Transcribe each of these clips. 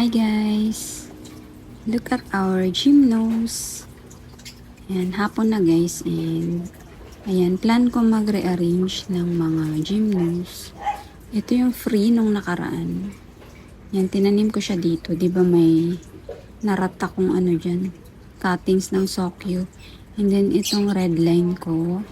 Hi guys! Look at our gymnos. Ayan, hapon na guys and ayan, plan ko mag-rearrange ng mga gymnos. Ito yung free nung nakaraan. Ayan, tinanim ko siya dito. Diba may narata kong ano dyan, cuttings ng sokyo. And then itong red line ko.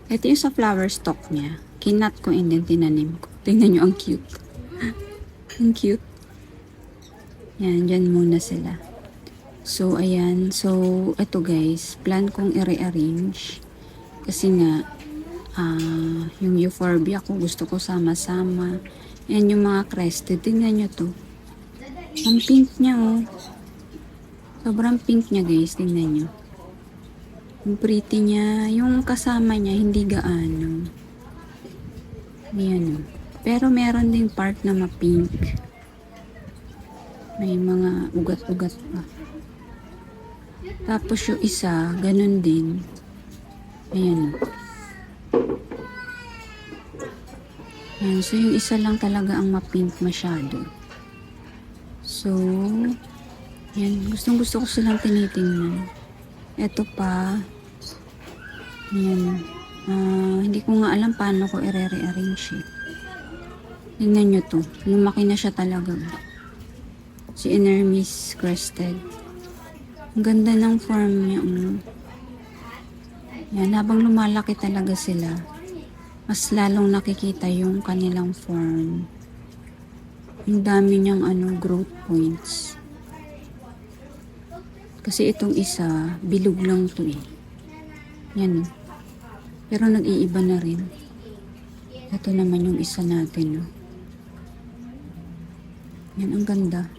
Ito yung sa flower stalk niya. Kinat ko and then tinanim ko. Tingnan nyo, ang cute. Ang cute. Yan, dyan muna sila. So, ayan. So, ito guys, plan kong i-rearrange. Kasi nga, yung euphorbia ko, gusto ko sama-sama. Yan yung mga crested. Tingnan nyo to. Ang pink niya, oh. Sobrang pink niya guys, tingnan nyo. Yung pretty niya, yung kasama niya, hindi gaano. Ayan, oh. Pero meron ding part na ma-pink. May mga ugat-ugat pa. Tapos yung isa, ganun din. Ayan. Ayan. So, yung isa lang talaga ang ma-pink masyado. So, ayan. Gustong-gusto ko silang tinitingnan. Ito pa. Ayan. Hindi ko nga alam paano ko i-rearrange eh. Tingnan nyo to. Lumaki na siya talaga. Si Enermis Crested. Ang ganda ng form niya. Yan, habang lumalaki talaga sila, mas lalong nakikita yung kanilang form. Ang dami niyang growth points. Kasi itong isa, bilog lang to eh. Yan. Pero nag-iiba na rin. Ito naman yung isa natin. Yan, ang ganda.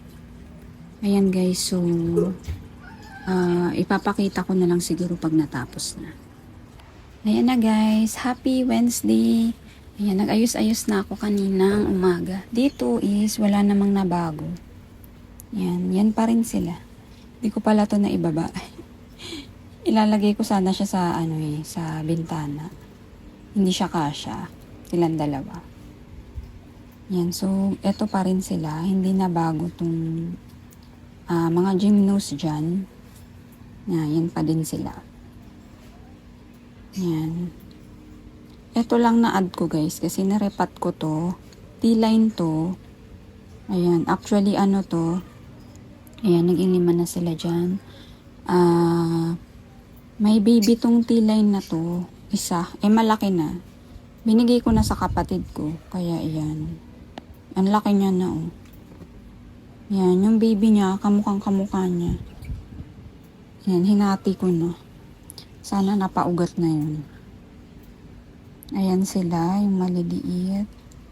Ayan guys, so ipapakita ko na lang siguro pag natapos na. Ayan na guys, happy Wednesday. Ayan, nag-ayos-ayos na ako kaninang umaga. Dito is wala namang nabago. Yan pa rin sila. Hindi ko pala to na ibaba. Ilalagay ko sana siya sa sa bintana. Hindi siya kasya. Silang dalawa. Yan, so eto pa rin sila. Hindi na bago tong mga gymnos dyan. Yan pa din sila. Yan. Ito lang na-add ko guys kasi narepat ko to. T-line to. Ayan. Actually to. Ayan. Naging 5 na sila dyan. May baby tong T-line na to. Isa. Malaki na. Binigay ko na sa kapatid ko. Kaya ayan. Ang laki niya na oh. Yan, yung baby niya, kamukhang-kamukha niya. Yan, hinati ko na. Sana napaugat na yun. Ayan sila, yung maliliit.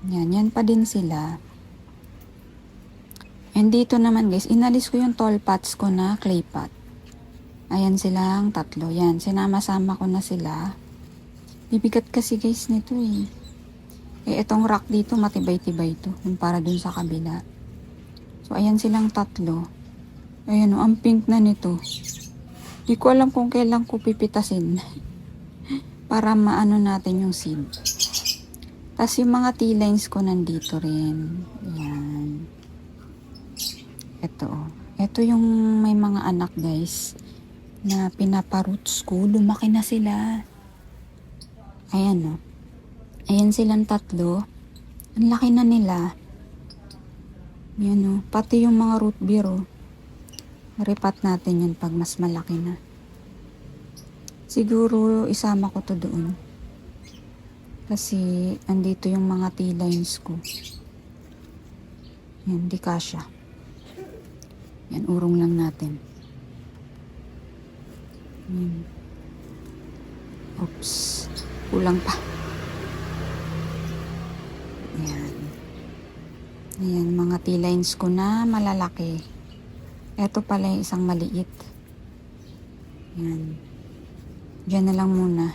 Yan pa din sila. And dito naman guys, inalis ko yung tall pots ko na clay pot. Ayan silang 3. Yan, sinama-sama ko na sila. Bibigat kasi guys nito eh. Itong rock dito, matibay-tibay to. Yung para dun sa kabila. So, ayan silang 3. Ayan ang pink na nito. Di ko alam kung kailan ko pipitasin. Para maano natin yung seed. Tapos yung mga T-lines ko nandito rin. Ayan. Ito yung may mga anak guys. Na pinaparoots ko. Lumaki na sila. Ayan o. Ayan silang 3. Ang laki na nila. Yan pati yung mga root beer Repat natin yun pag mas malaki na. Siguro isama ko to doon. Kasi andito yung mga T-lines ko. Yan, di kasya. Yan, urong lang natin. Oops. Kulang pa. Ayan, mga T-lines ko na malalaki. Ito pala yung isang maliit. Ayan. Diyan na lang muna.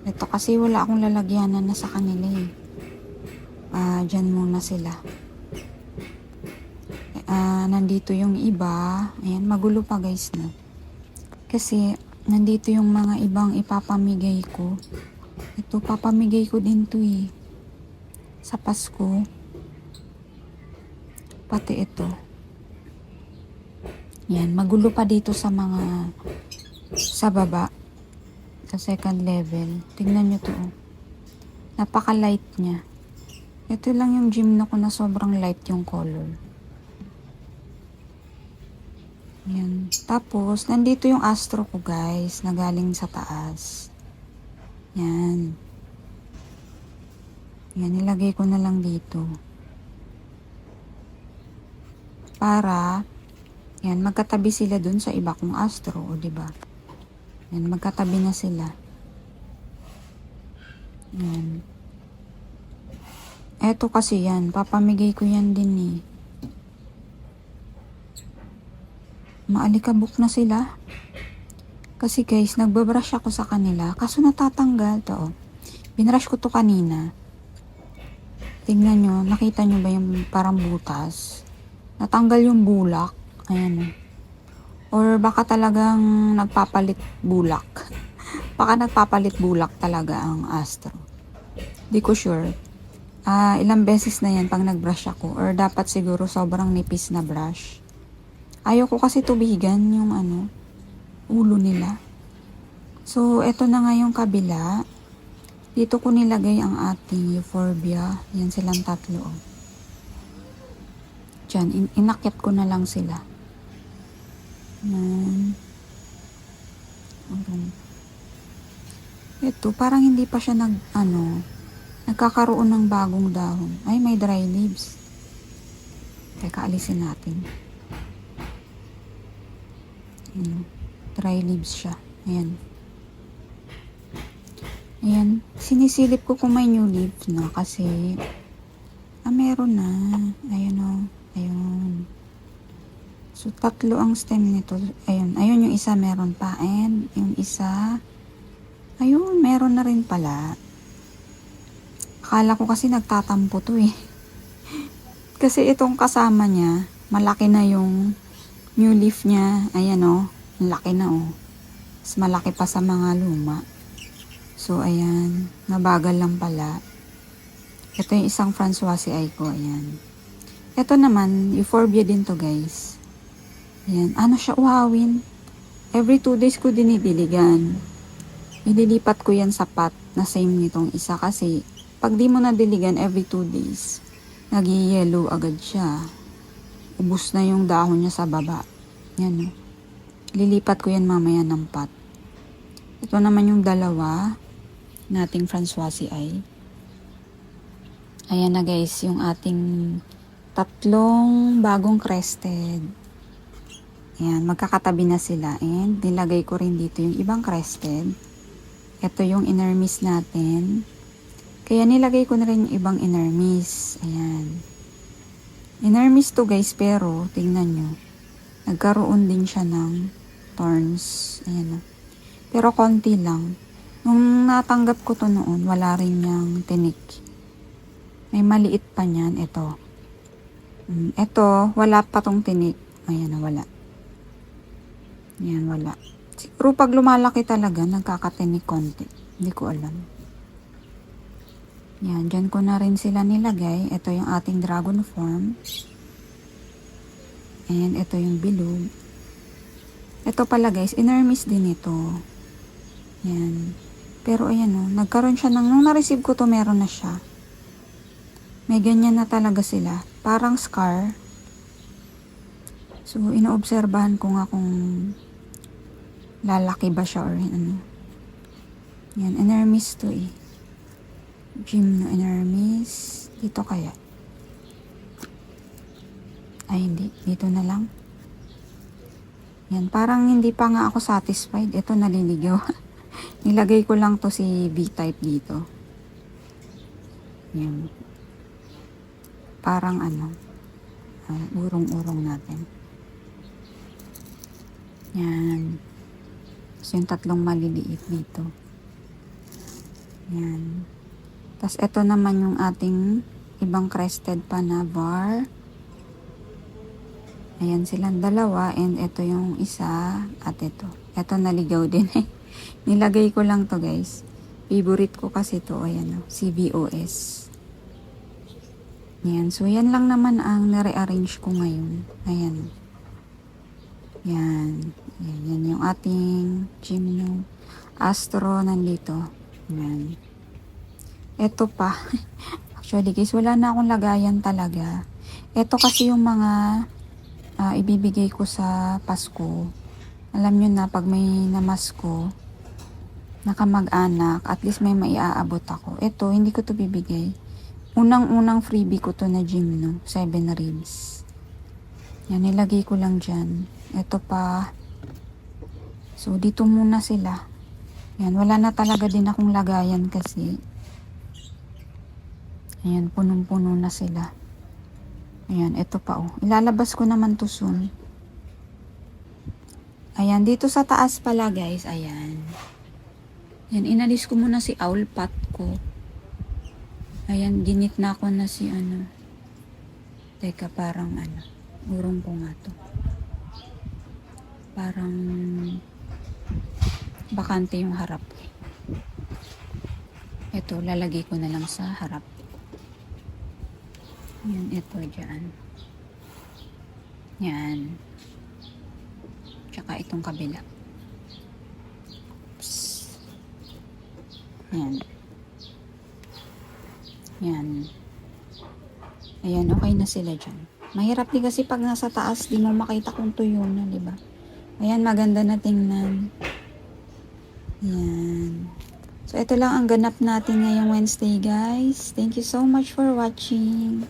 Ito kasi wala akong lalagyanan na sa kanila eh. Diyan muna sila. Nandito yung iba. Ayan, magulo pa guys na. Kasi nandito yung mga ibang ipapamigay ko. Ito, papamigay ko din to eh. Sa Pasko. Pati ito. Yan, magulo pa dito sa mga, sa baba, sa second level. Tingnan nyo to. Oh. Napaka-light niya. Ito lang yung Gymno ko na sobrang light yung color. Yan. Tapos, nandito yung Astro ko guys, na galing sa taas. Yan. Yan, nilagay ko na lang dito. Para, yan, magkatabi sila dun sa iba kong Astro, o diba? Yan, magkatabi na sila. Yan. Eto kasi yan, papamigay ko yan din eh. Maalikabok na sila. Kasi guys, nagbabrush ako sa kanila, kaso natatanggal to. Oh. Binrush ko to kanina. Tingnan nyo, nakita nyo ba yung parang butas? Natanggal yung bulak. Ayan oh. Or baka talagang nagpapalit bulak. Baka nagpapalit bulak talaga ang Astro. Di ko sure. Ilang beses na yan pag nagbrush ako. Or dapat siguro sobrang nipis na brush. Ayoko kasi tubigan yung ulo nila. So, eto na nga yung kabila. Dito ko nilagay ang ating euphorbia. Yan silang tatlo. Oh. Diyan, inakyat ko na lang sila. Yan. Ito, parang hindi pa siya nagkakaroon ng bagong dahon. Ay, may dry leaves. Teka, alisin natin. Ayan. Dry leaves siya. Ayan. Ayan. Sinisilip ko kung may new leaves na kasi meron na. Ayan o. Ayun. So, 3 ang stem nito. Ayun. Ayun yung isa meron pa. And yung isa, ayun, meron na rin pala. Akala ko kasi nagtatampo to eh. Kasi itong kasama niya, malaki na yung new leaf niya. Ayan o, laki na o. Mas malaki pa sa mga luma. So ayan, nabagal lang pala. Ito yung isang Francoise ko, ayan. Ito naman, euphorbia din to guys. Ayan, siya uhawin. Every 2 days ko dinidiligan. Ililipat ko yan sa pot na same nitong isa kasi pag di mo nadiligan every 2 days, nag-yellow agad siya. Ubus na yung dahon niya sa baba. Yan o. Lilipat ko yan mamaya ng pot. Ito naman yung dalawa nating Francoise ay. Ayan na guys, yung ating 3 bagong crested. Ayan, magkakatabi na sila. And nilagay ko rin dito yung ibang crested. Ito yung inermis natin. Kaya nilagay ko na rin yung ibang inermis. Ayan. Inermis to guys, pero tingnan nyo. Nagkaroon din siya ng thorns. Ayan. Pero konti lang. Nung natanggap ko to noon, wala rin niyang tinik. May maliit pa niyan. Ito. Ito, wala pa tong tinik. Ayan na, wala. Ayan, wala. Siguro pag lumalaki talaga, nagkakatinik konti. Hindi ko alam. Yan, dyan ko na rin sila nilagay. Ito yung ating dragon form. And ito yung bilog. Ito pala guys, inermis din ito. Yan. Pero ayan o, nagkaroon siya nung na-receive ko to, meron na siya. May ganyan na talaga sila. Parang scar. So, inoobserbahan ko nga kung lalaki ba siya or ano. Yan, inermis to eh. Gymno inermis. Dito kaya? Ay, hindi. Dito na lang. Yan, parang hindi pa nga ako satisfied. Ito, naliligaw. Nilagay ko lang to si V-type dito. Yan. Parang urong-urong natin. Yan. So, yung 3 maliliit dito. Yan. Tapos, ito naman yung ating ibang crested pa na bar. Ayan silang dalawa. And ito yung isa. At ito. Ito naligaw din eh. Nilagay ko lang to guys. Favorite ko kasi to. Ayan o. CVOS. Ayan. So, yan lang naman ang nare-arrange ko ngayon. Ayan. Yan. Yan yung ating Gymno. Astro nandito. Yan. Ito pa. Actually guys, wala na akong lagayan talaga. Ito kasi yung mga ibibigay ko sa Pasko. Alam nyo na, pag may namasko, nakamag-anak, at least may maiaabot ako. Ito, hindi ko to bibigay. Unang-unang freebie ko to na Gymno, 7 ribs. Yan, nilagay ko lang dyan. Ito pa. So, dito muna sila. Yan, wala na talaga din akong lagayan kasi. Ayan, punong-puno na sila. Ayan, ito pa oh. Ilalabas ko naman to soon. Ayan, dito sa taas pala guys, ayan. Yan, inalis ko muna si owl pot ko. Ayan, ginit na ko na si ano. Teka, parang ano. Urong ko nga to. Parang bakante yung harap. Ito, lalagay ko na lang sa harap. Yan, ito dyan. Yan. Tsaka itong kabila. Psst. Yan. Yan. Ayan, okay na sila dyan. Mahirap din kasi pag nasa taas, di mo makita kung tuyo na, di ba? Ayan, maganda na tingnan. Yan. So, ito lang ang ganap natin ngayong Wednesday, guys. Thank you so much for watching.